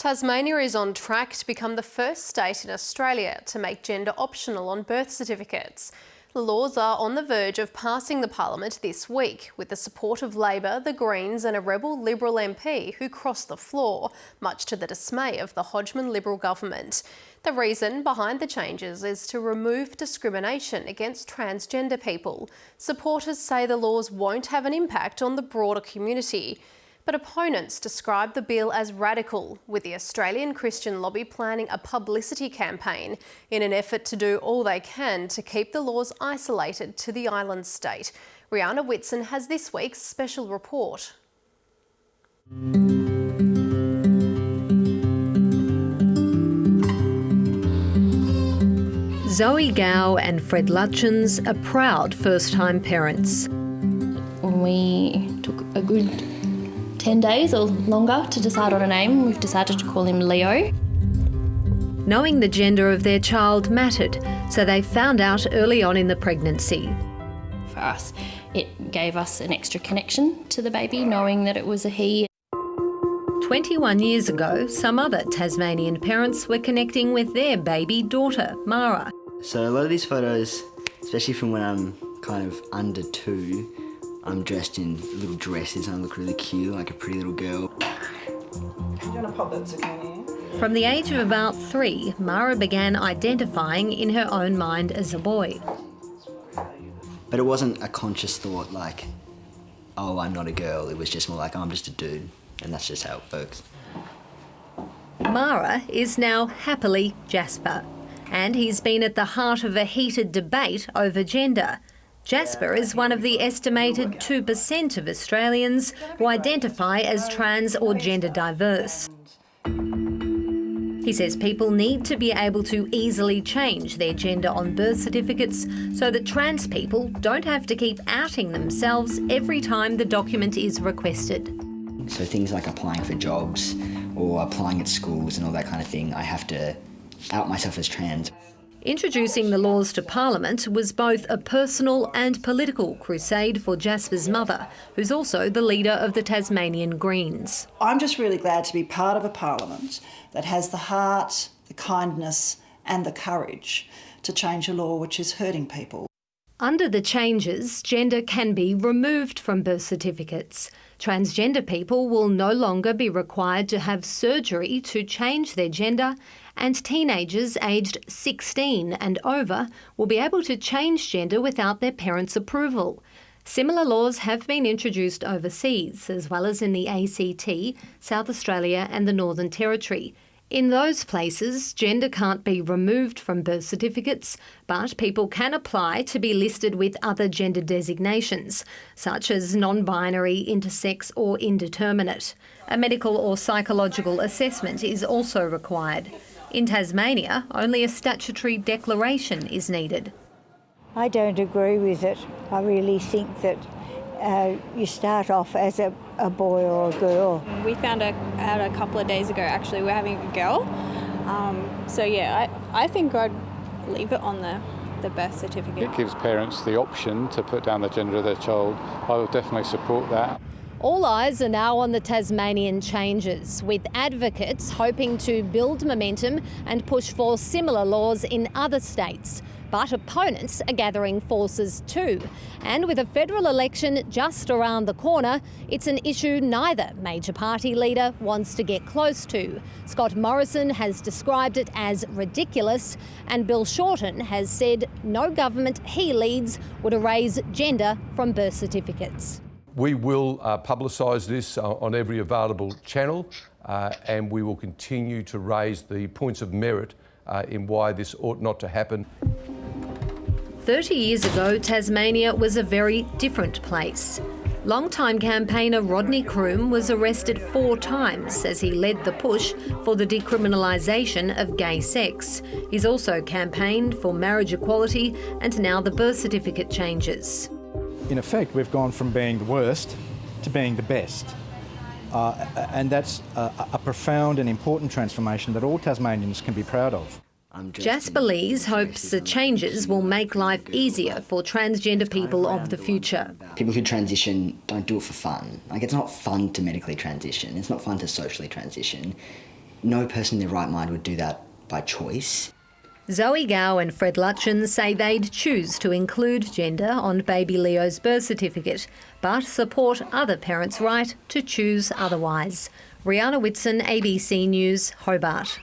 Tasmania is on track to become the first state in Australia to make gender optional on birth certificates. The laws are on the verge of passing the Parliament this week, with the support of Labor, the Greens and a rebel Liberal MP who crossed the floor, much to the dismay of the Hodgman Liberal government. The reason behind the changes is to remove discrimination against transgender people. Supporters say the laws won't have an impact on the broader community. But opponents describe the bill as radical, with the Australian Christian lobby planning a publicity campaign in an effort to do all they can to keep the laws isolated to the island state. Rihanna Whitson has this week's special report. Zoe Gow and Fred Lutchins are proud first-time parents. We took a good 10 days or longer to decide on a name. We've decided to call him Leo. Knowing the gender of their child mattered, so they found out early on in the pregnancy. For us, it gave us an extra connection to the baby, knowing that it was a he. 21 years ago, some other Tasmanian parents were connecting with their baby daughter, Mara. So a lot of these photos, especially from when I'm kind of under 2, I'm dressed in little dresses and I look really cute, like a pretty little girl. Do you want to pop that zucchini? From the age of about 3, Mara began identifying in her own mind as a boy. But it wasn't a conscious thought like, oh, I'm not a girl. It was just more like, oh, I'm just a dude. And that's just how it works. Mara is now happily Jasper, and he's been at the heart of a heated debate over gender. Jasper is one of the estimated 2% of Australians who identify as trans or gender diverse. He says people need to be able to easily change their gender on birth certificates so that trans people don't have to keep outing themselves every time the document is requested. So things like applying for jobs or applying at schools and all that kind of thing, I have to out myself as trans. Introducing the laws to Parliament was both a personal and political crusade for Jasper's mother, who's also the leader of the Tasmanian Greens. I'm just really glad to be part of a Parliament that has the heart, the kindness and the courage to change a law which is hurting people. Under the changes, gender can be removed from birth certificates. Transgender people will no longer be required to have surgery to change their gender, and teenagers aged 16 and over will be able to change gender without their parents' approval. Similar laws have been introduced overseas, as well as in the ACT, South Australia and the Northern Territory. In those places, gender can't be removed from birth certificates, but people can apply to be listed with other gender designations, such as non-binary, intersex or indeterminate. A medical or psychological assessment is also required. In Tasmania, only a statutory declaration is needed. I don't agree with it. I really think that you start off as a boy or a girl. We found out a couple of days ago, actually, we're having a girl. I think I'd leave it on the birth certificate. It gives parents the option to put down the gender of their child. I will definitely support that. All eyes are now on the Tasmanian changes, with advocates hoping to build momentum and push for similar laws in other states. But opponents are gathering forces too. And with a federal election just around the corner, it's an issue neither major party leader wants to get close to. Scott Morrison has described it as ridiculous, and Bill Shorten has said no government he leads would erase gender from birth certificates. We will publicise this on every available channel and we will continue to raise the points of merit in why this ought not to happen. 30 years ago, Tasmania was a very different place. Long-time campaigner Rodney Croome was arrested 4 times as he led the push for the decriminalisation of gay sex. He's also campaigned for marriage equality and now the birth certificate changes. In effect, we've gone from being the worst to being the best. And that's a profound and important transformation that all Tasmanians can be proud of. Jasper Lees hopes the changes will make life easier for transgender people of the future. People who transition don't do it for fun. Like, it's not fun to medically transition. It's not fun to socially transition. no person in their right mind would do that by choice. Zoe Gow and Fred Lutchen say they'd choose to include gender on baby Leo's birth certificate, but support other parents' right to choose otherwise. Rihanna Whitson, ABC News, Hobart.